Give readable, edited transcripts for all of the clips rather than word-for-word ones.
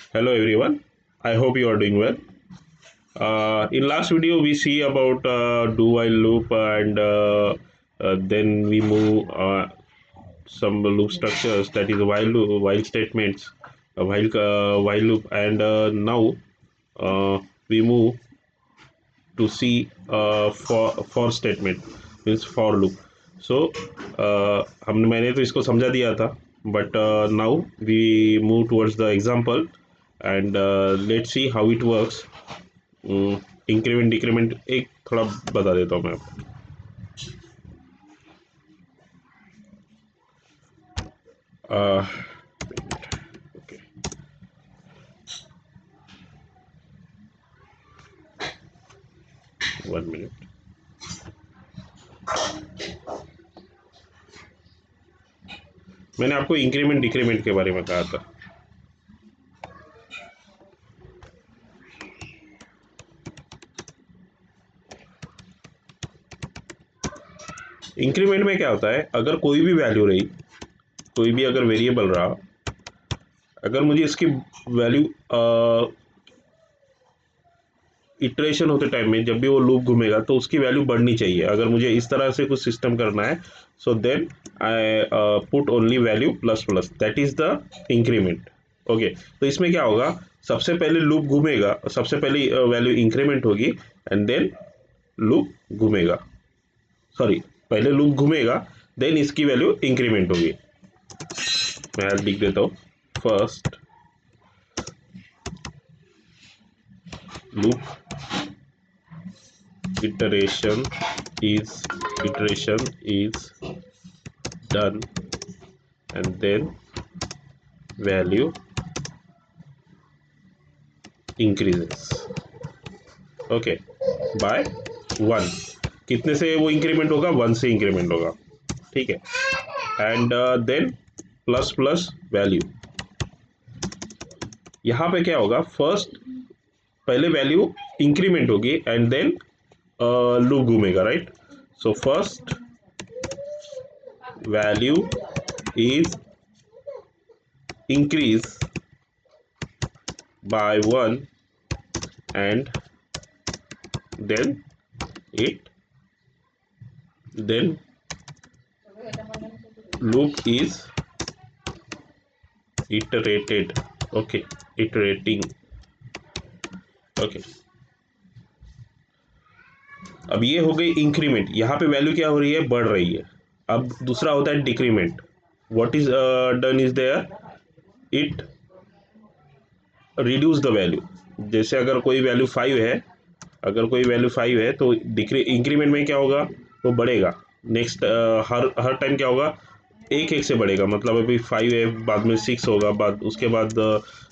Hello everyone. I hope you are doing well. In last video we see about do while loop and then we move some loop structures, that is while statements, while loop, and now we move to see for statement, means for loop. So हमने मैंने तो इसको समझा दिया था, but now we move towards the example and let's see how it works. Increment decrement एक थोड़ा बता देता हूँ मैं आपको. Okay, 1 minute. मैंने आपको इंक्रीमेंट डिक्रीमेंट के बारे में कहा था. इंक्रीमेंट में क्या होता है, अगर कोई भी वैल्यू रही, कोई भी अगर वेरिएबल रहा, अगर मुझे इसकी वैल्यू इटरेशन होते टाइम में जब भी वो लूप घूमेगा तो उसकी वैल्यू बढ़नी चाहिए. अगर मुझे इस तरह से कुछ सिस्टम करना है, so then I put only value plus plus, that is the increment. Okay, तो इसमें क्या होगा, सबसे पहले लूप घूमेगा, सबसे पहले वैल्यू इंक्रीमेंट होगी एंड देन लूप घूमेगा. सॉरी, पहले लूप घूमेगा देन इसकी वैल्यू इंक्रीमेंट होगी. मैं लिख देता हूँ, first loop iteration is done and then value increases. Okay, by 1. कितने से वो इंक्रीमेंट होगा, 1 से इंक्रीमेंट होगा. ठीक है, and then plus plus value. यहाँ पे क्या होगा, फर्स्ट पहले वैल्यू इंक्रीमेंट होगी एंड देन लूप घूमेगा, right. So first value is increase by 1 and then loop is iterated. Okay, iterating. Okay, अब ये हो गई इंक्रीमेंट. यहाँ पे वैल्यू क्या हो रही है, बढ़ रही है. अब दूसरा होता है decrement. What is done is there, it reduce the value. जैसे अगर कोई वैल्यू 5 है, अगर कोई वैल्यू 5 है तो इंक्रीमेंट में क्या होगा, वो बढ़ेगा. नेक्स्ट हर टाइम क्या होगा, एक एक से बढ़ेगा. मतलब अभी 5 है, बाद में 6 होगा, बाद उसके बाद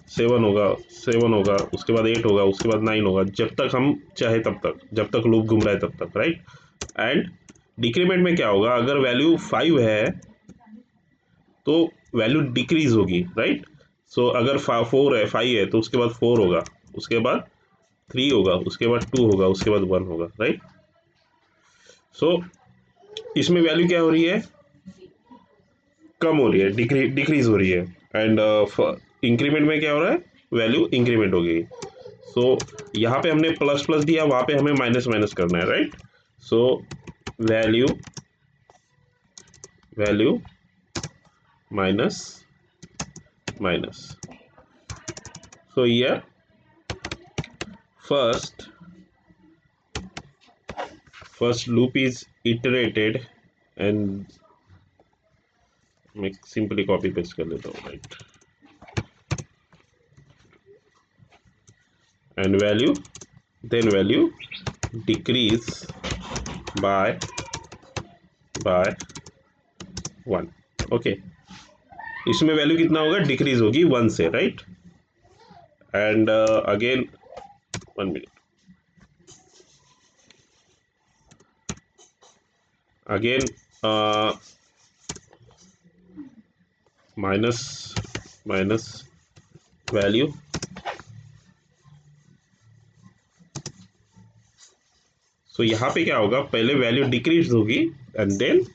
7 होगा, उसके बाद 8 होगा, उसके बाद 9 होगा, जब तक हम चाहे तब तक, जब तक लूप घूम रहा है तब तक, राइट. एंड डिक्रीमेंट में क्या होगा, अगर वैल्यू 5 है तो वैल्यू डिक्रीज होगी, राइट. सो अगर 4 है, 5 है तो उसके बाद 4 होगा, उसके बाद 3 होगा, उसके बाद 2 होगा, उसके बाद 1 होगा, राइट. सो इसमें वैल्यू क्या हो रही है, कम हो रही है, डिक्रीज हो रही है. एंड इंक्रीमेंट में क्या हो रहा है, वैल्यू इंक्रीमेंट हो गई. सो यहाँ पे हमने प्लस प्लस दिया, वहाँ पे हमें माइनस माइनस करना है, right. So value minus minus. So here first loop is iterated and मैं सिंपली कॉपी पेस्ट कर लेता हूँ, right. And value decrease by 1. Okay, इसमें वैल्यू कितना होगा, डिक्रीज होगी 1 से, right. And again 1 minute, again minus value. So यहाँ पे क्या होगा, पहले वैल्यू डिक्रीज होगी and then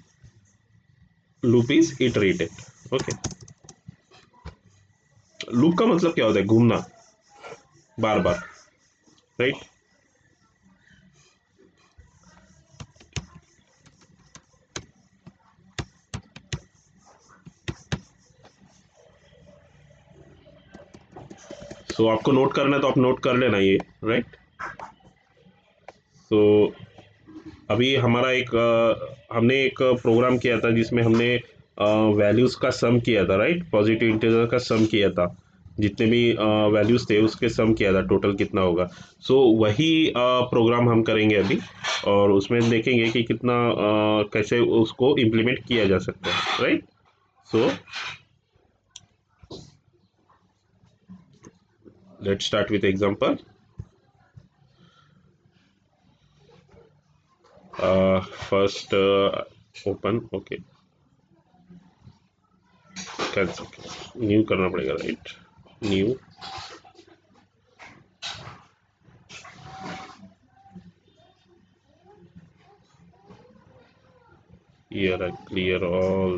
loop is iterated. Okay, loop का मतलब क्या होता है? घूमना बार बार, राइट। सो आपको नोट करना है तो आप नोट कर लेना ये, राइट। सो अभी हमारा हमने एक प्रोग्राम किया था जिसमें हमने वैल्यूज़ का सम किया था, राइट। पॉजिटिव इंटीजर का सम किया था, जितने भी वैल्यूज़ थे उसके सम किया था, टोटल कितना होगा। सो वही प्रोग्राम हम करेंगे अभी, और उसमें देखेंगे कि कितना कैसे उसको इम्प्लीमेंट किया जा सकता है, right. So let's start with example. First open, okay, cancel, new करना पड़ेगा, right. New, here I clear all,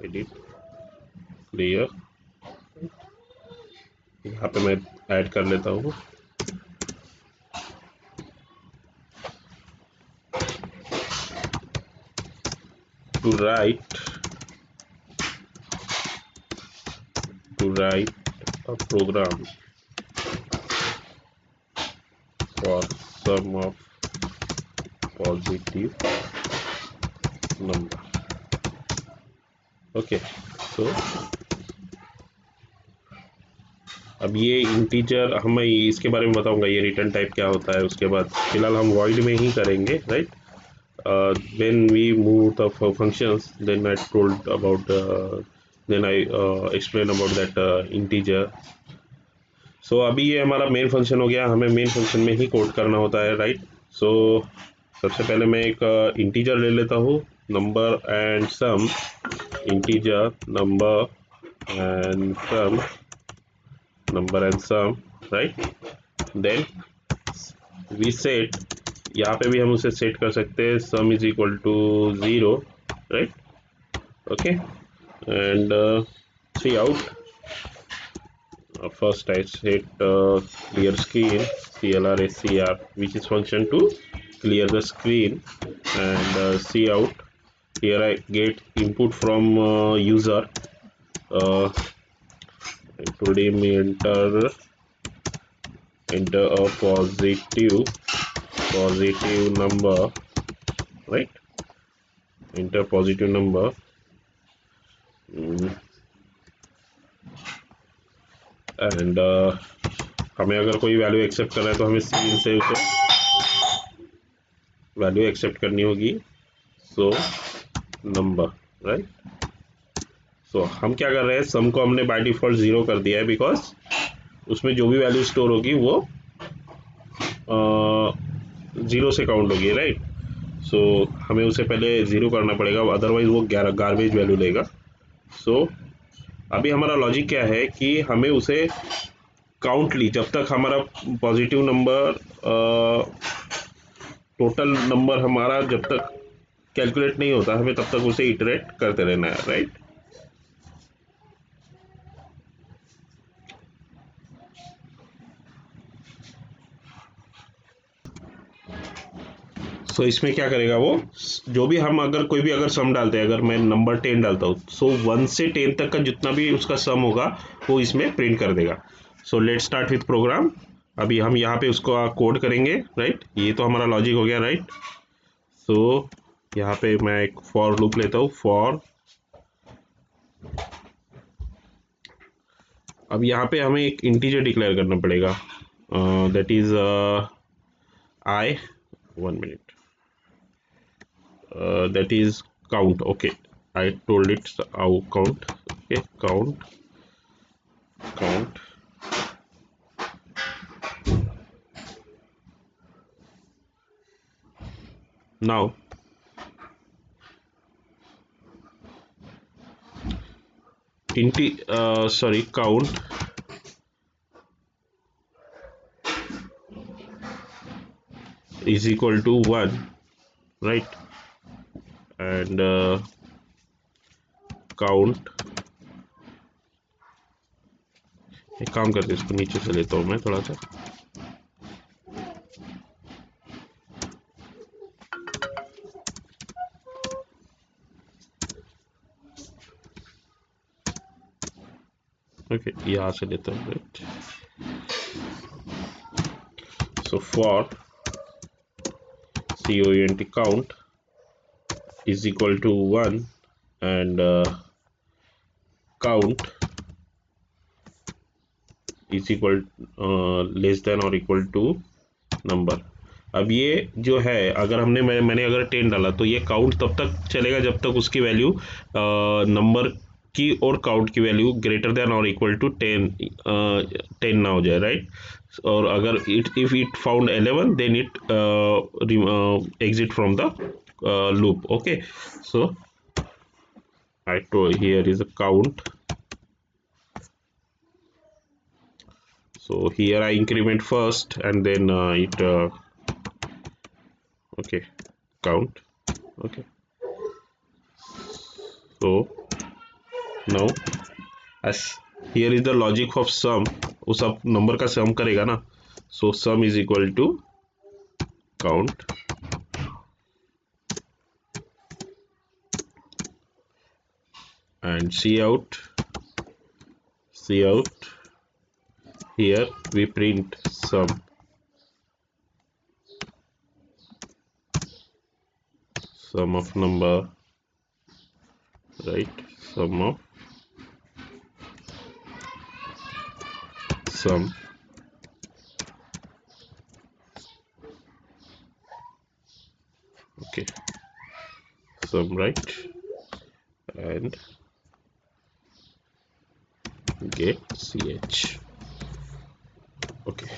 edit, clear। यहाँ पे मैं ऐड कर लेता हूँ, to write a program for sum of positive number, okay. So अब ये इंटीजर, हम मैं इसके बारे में बताऊंगा ये रिटर्न टाइप क्या होता है उसके बाद। फिलहाल हम void में ही करेंगे, right. when we move the functions, then I told about then I explain about that integer। सो अभी ये हमारा मेन फंक्शन हो गया, हमें मेन फंक्शन में ही कोड करना होता है, राइट। सो सबसे पहले मैं एक इंटीजर ले लेता हूँ, number and sum, integer number and sum, number and sum, right. Then we set, यहाँ पे भी हम उसे सेट कर सकते हैं, sum is equal to 0, right, okay. And C out, first I set clear screen, clr which is function to clear the screen, and see out. Here I get input from user. I told him enter a positive number, right? Enter positive number. And हमें अगर कोई value accept करना है तो हमें screen से उसे value accept करनी होगी, सो नंबर, राइट। सो हम क्या कर रहे हैं, सम को हमने बाय डिफॉल्ट 0 कर दिया है, बिकॉज उसमें जो भी वैल्यू स्टोर होगी वो 0 से काउंट होगी, राइट। सो हमें उसे पहले 0 करना पड़ेगा, अदरवाइज वो गार्बेज वैल्यू लेगा। सो अभी हमारा लॉजिक क्या है कि हमें उसे काउंटली, जब तक हमारा पॉजिटिव नंबर, टोटल नंबर हमारा जब तक कैलकुलेट नहीं होता, हमें तब तक उसे इटरेट करते रहना है, राइट। सो इसमें क्या करेगा वो, जो भी हम अगर कोई भी अगर सम डालते हैं, अगर मैं नंबर 10 डालता हूँ, सो 1 से 10 तक का जितना भी उसका सम होगा वो इसमें प्रिंट कर देगा। So let start with program. अभी हम यहाँ पे उसको कोड करेंगे, राइट। ये तो हमारा लॉजिक हो गया, राइट। सो यहाँ पे मैं एक फॉर लूप लेता हूँ, फॉर। अब यहाँ पे हमें एक इंटीजर डिक्लेयर करना पड़ेगा, that is I, 1 minute, that is count, okay. I told it count, okay, count. Now count is equal to 1, right, and count एक काम करते, इसको नीचे से लेता हूँ मैं थोड़ा सा। ओके, यहाँ से लेता हूँ, right. So for COUNT count is equal to 1 and count is equal less than or equal to number। अब ये जो है, अगर मैंने अगर 10 डाला तो ये काउंट तब तक चलेगा जब तक उसकी वैल्यू नंबर की और काउंट की वैल्यू ग्रेटर देन और इक्वल टू 10 ना हो जाए, राइट। और अगर if it found 11 then it exit from the loop। okay, so I told here is a count, so here I increment first and then okay, count। okay, so now as here is the logic of sum, वो सब number का सम करेगा ना। so sum is equal to count and cout here we print sum of number, right, sum of sum okay, sum, right, and get ch। okay,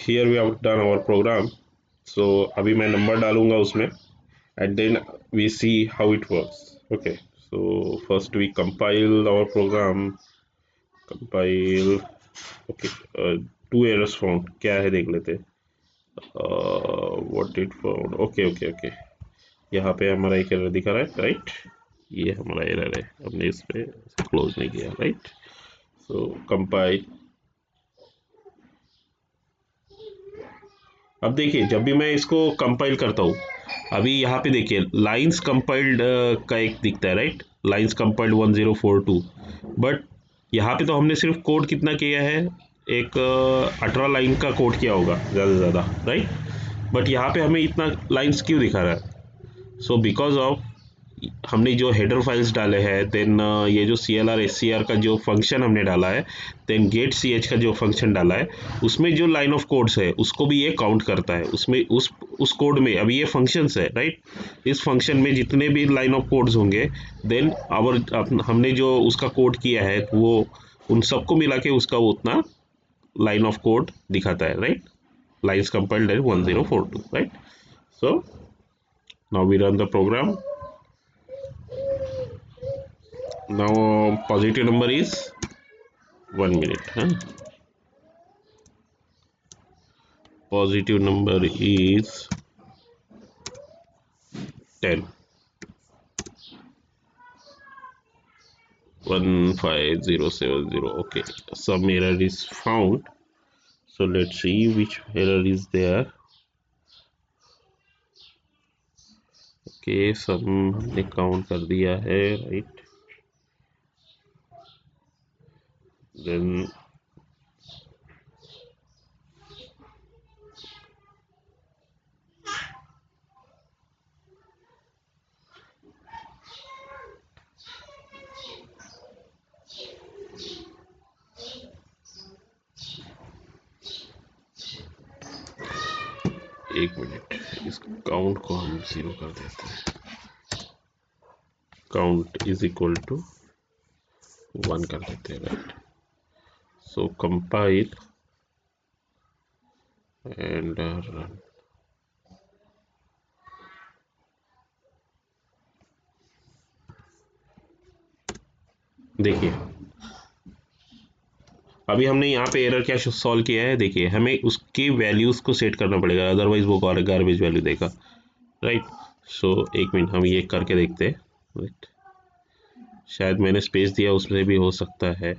here we have done our program। so अभी मैं number डालूंगा उसमें and then we see how it works। okay, so first we compile our program, compile। okay, two errors found, क्या है देख लेते। what it found, okay okay okay, यहाँ पे हमारा एक एरर दिखा रहा है, राइट। ये हमारा एरर है, हमने इस पे क्लोज नहीं किया, राइट। सो कंपाइल। अब देखिए, जब भी मैं इसको कंपाइल करता हूँ, अभी यहाँ पे देखिए लाइंस कंपाइल्ड का एक दिखता है, राइट, लाइंस कंपाइल्ड 1042। बट यहाँ पे तो हमने सिर्फ कोड कितना किया है, एक 18 लाइन का कोड किया होगा ज़्यादा से ज़्यादा, राइट। बट यहाँ पे हमें इतना लाइंस क्यों दिखा रहा है? सो बिकॉज ऑफ हमने जो हेडर फाइल्स डाले हैं, देन ये जो CLR SCR का जो फंक्शन हमने डाला है, देन गेट CH का जो फंक्शन डाला है, उसमें जो लाइन ऑफ कोड्स है उसको भी ये काउंट करता है। उसमें उस कोड में अभी ये फंक्शंस है, राइट। इस फंक्शन में जितने भी लाइन ऑफ कोड्स होंगे, देन हमने जो उसका कोड किया है वो उन सबको मिला के उसका उतना लाइन ऑफ कोड दिखाता है, राइट। लाइन्स कंपाइल्ड है 1042, right. So now we run the program. now positive number is 1 minute, huh? Positive number is 10, 15070। okay, some error is found, so let's see which error is there। okay, some हमने count कर दिया है, right. then एक minute, इस count को हम 0 कर देते हैं। काउंट इज इक्वल टू 1 कर देते हैं, right. So compile and run. देखिए अभी हमने यहाँ पे एरर क्या सॉल्व किया है, देखिए हमें उसकी वैल्यूज को सेट करना पड़ेगा, अदरवाइज वो गार्बेज वैल्यू देगा, राइट। सो एक मिनट हम ये करके देखते हैं, राइट। शायद मैंने स्पेस दिया उसमें भी हो सकता है।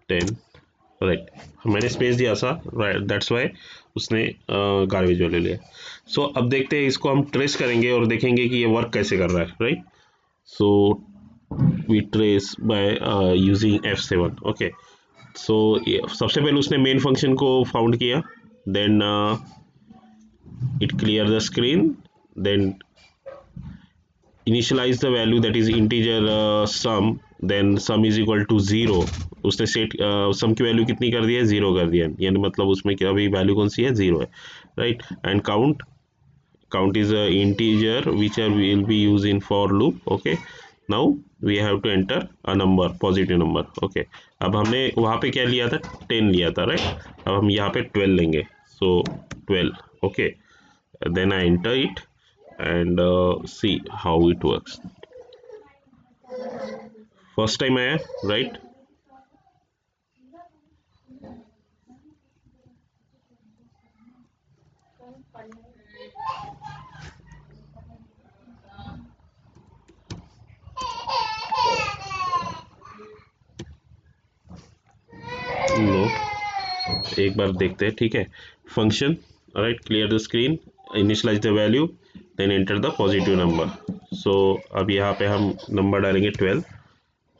10 राइट, मैंने स्पेस दिया था राइट, दैट्स वाई उसने गार्बेज वैल्यू लिया। सो अब देखते हैं, इसको हम ट्रेस करेंगे और देखेंगे कि ये वर्क कैसे कर रहा है right. So we trace by using F7 okay. So सबसे पहले उसने मेन फंक्शन को फाउंड किया, then it clear the screen, then initialize the value that is integer sum, then sum is equal to 0। उसने सेट सम की value कितनी कर दिया है, 0 कर दिया है, यानी मतलब उसमें क्या अभी वैल्यू कौन सी है, 0 है right. And count is a integer which will be used in for loop okay। now we have to enter a number, positive number okay। अब हमने वहाँ पे क्या लिया था, 10 लिया था राइट, अब हम यहाँ पे 12 लेंगे, so 12 okay। then I enter it and see how it works। first time आया right, लो एक बार देखते हैं ठीक है। Function right, clear the screen, initialise the value, then enter the positive number. So अब यहाँ पे हम नंबर डालेंगे 12,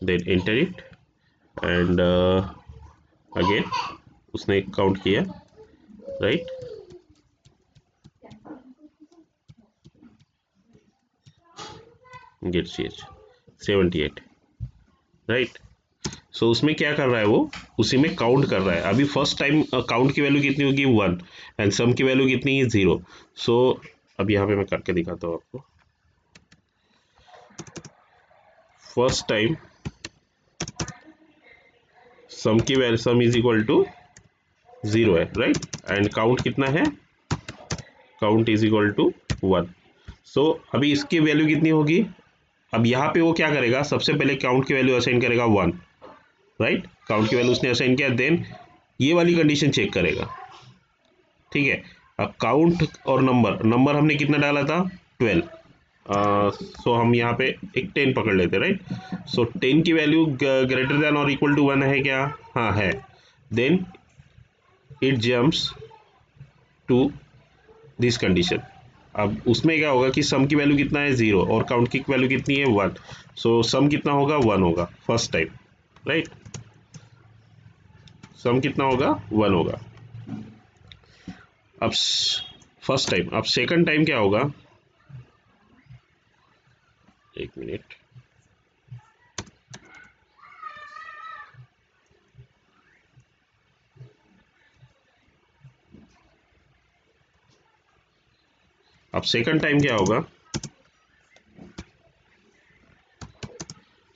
then enter it and again उसने काउंट किया right, get CH 78 right. So उसमें क्या कर रहा है वो, उसी में काउंट कर रहा है। अभी फर्स्ट टाइम काउंट की वैल्यू कितनी होगी 1 एंड सम की वैल्यू कितनी है 0। सो अब यहाँ पे मैं करके दिखाता हूँ आपको। फर्स्ट टाइम सम की value, sum is equal to 0 है राइट, एंड काउंट कितना है, count is equal to 1। So अभी इसकी वैल्यू कितनी होगी, अब यहाँ पे वो क्या करेगा, सबसे पहले काउंट की वैल्यू असाइन करेगा 1 राइट, काउंट की वैल्यू उसने असाइन किया, देन ये वाली कंडीशन चेक करेगा ठीक है। अब काउंट और नंबर, नंबर हमने कितना डाला था 12, सो हम यहाँ पे एक 10 पकड़ लेते राइट। सो 10 की वैल्यू ग्रेटर देन और इक्वल टू 1 है क्या, हाँ है, then it jumps to this condition. अब उसमें क्या होगा कि सम की वैल्यू कितना है 0 और काउंट की वैल्यू कितनी है 1, सो सम कितना होगा 1 होगा फर्स्ट टाइम राइट, सम कितना होगा 1 होगा। अब फर्स्ट टाइम, अब सेकंड टाइम क्या होगा, एक मिनट, अब सेकंड टाइम क्या होगा,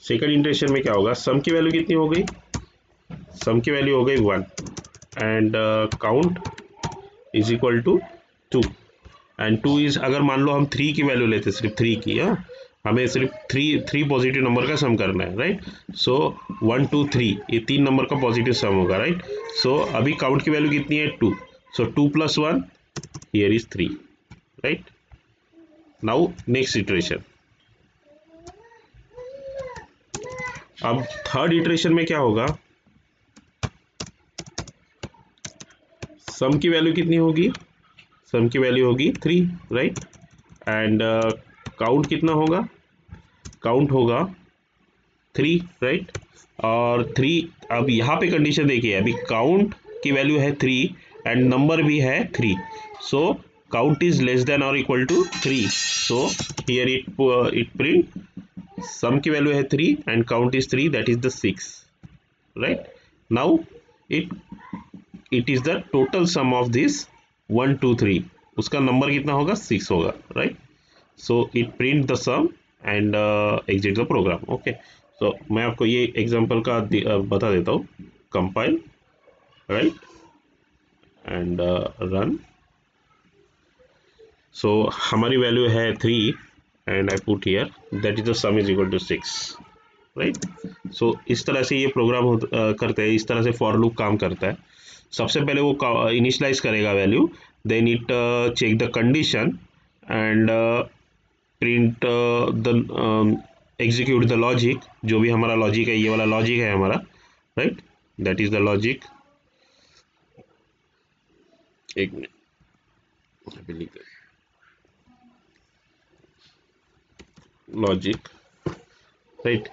सेकंड इंटरेक्शन में क्या होगा, सम की वैल्यू कितनी हो गई, सम की वैल्यू हो गई 1 and count is equal to 2 and 2 is, अगर मान लो हम 3 की वैल्यू लेते, सिर्फ 3 की, हमें सिर्फ थ्री पॉजिटिव नंबर का सम करना है राइट। सो 1 2 3 ये 3 नंबर का पॉजिटिव सम होगा राइट। सो अभी काउंट की वैल्यू कितनी है 2, सो 2 + 1 here is 3 right. Now next iteration, अब थर्ड इटरेशन में क्या होगा, सम की वैल्यू कितनी होगी, सम की वैल्यू होगी 3 राइट, एंड काउंट कितना होगा, काउंट होगा 3 राइट, और 3, अब यहाँ पे कंडीशन देखिए, अभी काउंट की वैल्यू है 3 एंड नंबर भी है 3, so count is less than और equal to 3, so here it print sum की वैल्यू है 3 and count is 3, that is the 6 right. Now it is the total sum of this 1 2 3, उसका number कितना होगा 6 होगा right. So it print the sum and exit the program okay. So मैं आपको ये example का बता देता हूँ, compile right and run. So हमारी वैल्यू है 3 and I put here that is the sum is equal to 6 right. So इस तरह से ये प्रोग्राम करते हैं, इस तरह से फॉर लूप काम करता है। सबसे पहले वो इनिशियलाइज करेगा value, then it check the condition and print the execute the logic, जो भी हमारा लॉजिक है, ये वाला लॉजिक है हमारा, right, that is the logic. एक मिनट, अभी लिख logic, right.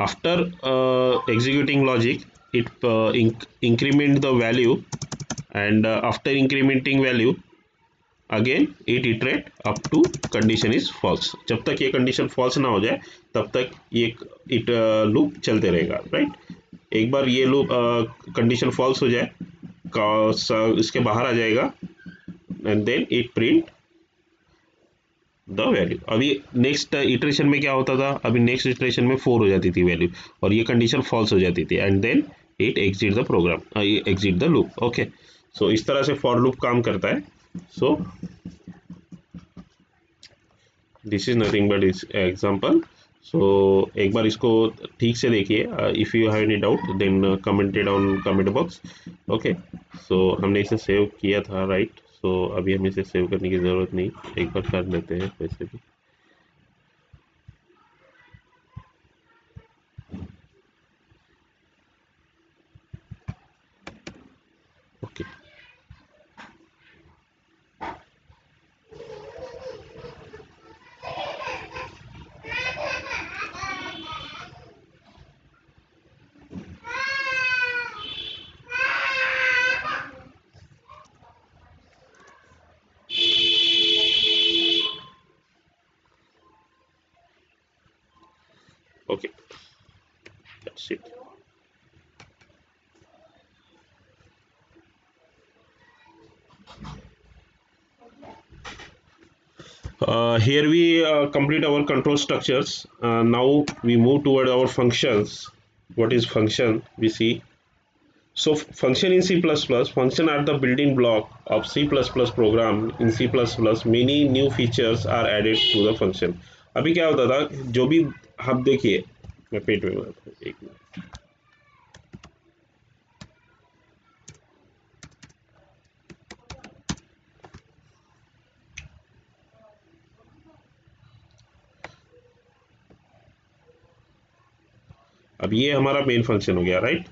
After executing logic, it increment the value, and after incrementing value, again it iterate up to condition is false। जब तक ये condition false ना हो जाए तब तक ये it loop चलते रहेगा, राइट। एक बार ये loop condition false हो जाए, इसके बाहर आ जाएगा, and then it print the value. अभी नेक्स्ट इटरेशन में क्या होता था, अभी नेक्स्ट इटरेशन में 4 हो जाती थी वैल्यू, और ये कंडीशन फॉल्स हो जाती थी, and then it exit the program, exit the loop. Okay, so इस तरह से फॉर लूप काम करता है। So this is nothing but is example. So एक बार इसको ठीक से देखिए, if you have any doubt then commented on comment box. Okay, so हमने इसे सेव किया था, राइट। सो अभी हमें इसे सेव करने की ज़रूरत नहीं, एक बार कर लेते हैं वैसे भी। Okay, okay, that's it। Here we complete our control structures। Now we move toward our functions। What is function? We see. So function in C++, function are the building block of C++ program। In C++, many new features are added to the function। अभी क्या होता था, जो भी आप देखिए, मैं पेट में एक मिनट, अब ये हमारा मेन फंक्शन हो गया, राइट।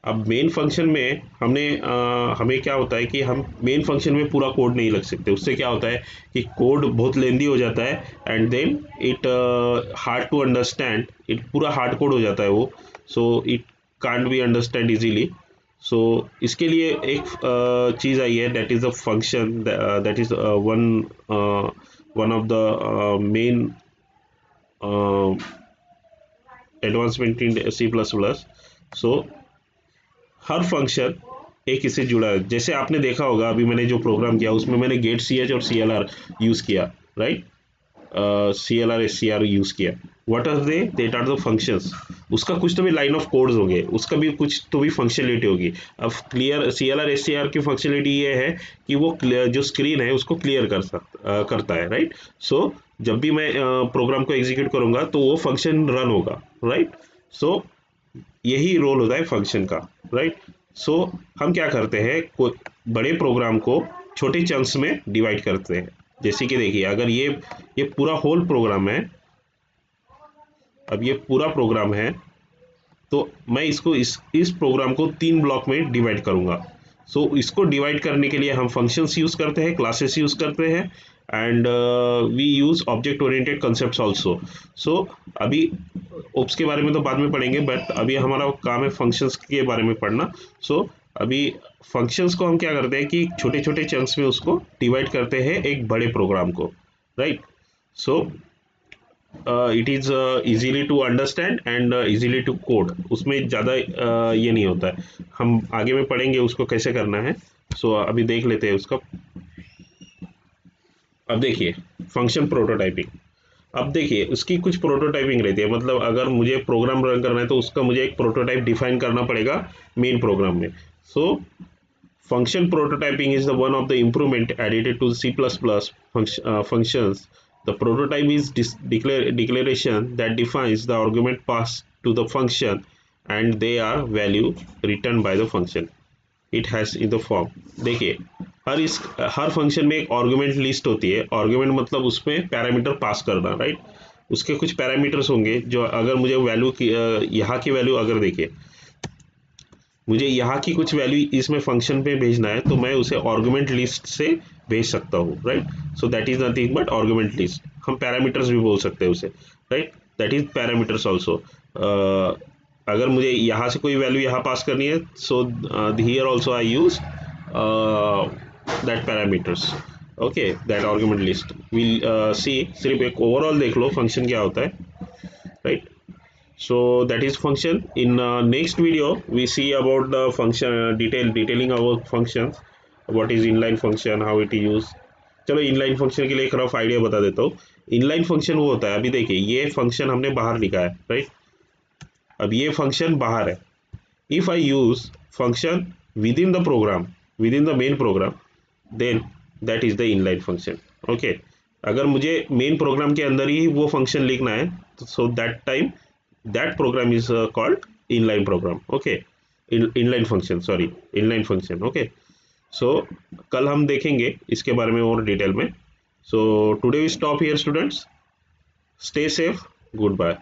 अब मेन फंक्शन में हमें क्या होता है कि हम मेन फंक्शन में पूरा कोड नहीं लिख सकते। उससे क्या होता है कि कोड बहुत लेंदी हो जाता है, and then it hard to understand, it पूरा हार्ड कोड हो जाता है वो। So it can't be understand easily. So इसके लिए एक चीज़ आई है, that is a function, that is one of the main advancement in C++। सो हर फंक्शन एक इससे जुड़ा है। जैसे आपने देखा होगा, अभी मैंने जो प्रोग्राम किया उसमें मैंने गेट ch और clr यूज़ किया, राइट। clr scr यूज़ किया। What are they, that are the functions. उसका कुछ तो भी लाइन ऑफ कोड्स होंगे, उसका भी कुछ तो भी फंक्शनलिटी होगी। अब क्लियर clr scr की फंक्शनलिटी ये है कि वो जो स्क्रीन है उसको क्लियर करता है, राइट। सो जब भी मैं प्रोग्राम को एग्जीक्यूट करूंगा तो वो फंक्शन रन होगा, राइट। सो यही रोल होता है फंक्शन का, राइट। सो हम क्या करते हैं, बड़े प्रोग्राम को छोटे चंक्स में डिवाइड करते हैं। जैसे कि देखिए, अगर ये पूरा होल प्रोग्राम है, अब ये पूरा प्रोग्राम है, तो मैं इसको इस प्रोग्राम को 3 ब्लॉक में डिवाइड करूंगा। सो इसको डिवाइड करने के लिए हम फंक्शंस यूज करते हैं, क्लासेस यूज करते हैं, and we use object oriented concepts also. So अभी ओप्स के बारे में तो बाद में पढ़ेंगे, बट अभी हमारा काम है फंक्शंस के बारे में पढ़ना। सो अभी फंक्शंस को हम क्या करते हैं कि छोटे छोटे चंक्स में उसको डिवाइड करते हैं एक बड़े प्रोग्राम को, right. So it is easily to understand and easily to code. उसमें ज़्यादा ये नहीं होता है, हम आगे में पढ़ेंगे उसको कैसे करना है। सो अभी देख लेते हैं उसका। अब देखिए फंक्शन प्रोटोटाइपिंग। अब देखिए उसकी कुछ प्रोटोटाइपिंग रहती है, मतलब अगर मुझे प्रोग्राम रन करना है तो उसका मुझे एक प्रोटोटाइप डिफाइन करना पड़ेगा मेन प्रोग्राम में। सो function prototyping is the one of the improvement added to C++ functions। The prototype is declaration that defines the argument passed to the function, and they are value returned by the function it has in the form। देखिए हर function में एक argument list होती है। Argument मतलब उसमें parameter pass करना, right. उसके कुछ पैरामीटर्स होंगे जो अगर मुझे वैल्यू की यहाँ की वैल्यू अगर देखिए मुझे यहाँ की कुछ वैल्यू इसमें फंक्शन पे भेजना है तो मैं उसे आर्गुमेंट लिस्ट से भेज सकता हूँ, right. So that is nothing but argument list. हम पैरामीटर्स भी बोल सकते हैं उसे, right. That is parameters also. अगर मुझे यहाँ से कोई वैल्यू यहाँ पास करनी है so here also I use that parameters, okay, that argument list will see. सिर्फ एक ओवरऑल देख लो फंक्शन क्या होता है, right. So that is function. In next video we see about the function detailing about functions, what is inline function, how it is used. चलो inline function के लिए एक रफ आइडिया बता देता हूँ। इनलाइन फंक्शन वो होता है, अभी देखिए ये फंक्शन हमने बाहर लिखा है, राइट। अब ये फंक्शन बाहर है। If I use function within the program, within the main program, then that is the inline function, okay. अगर मुझे मेन प्रोग्राम के अंदर ही वो फंक्शन लिखना है तो so that time that program is called inline program, okay, inline function, sorry, inline function, okay। so कल हम देखेंगे इसके बारे में और डिटेल में। so today we stop here students, stay safe, goodbye।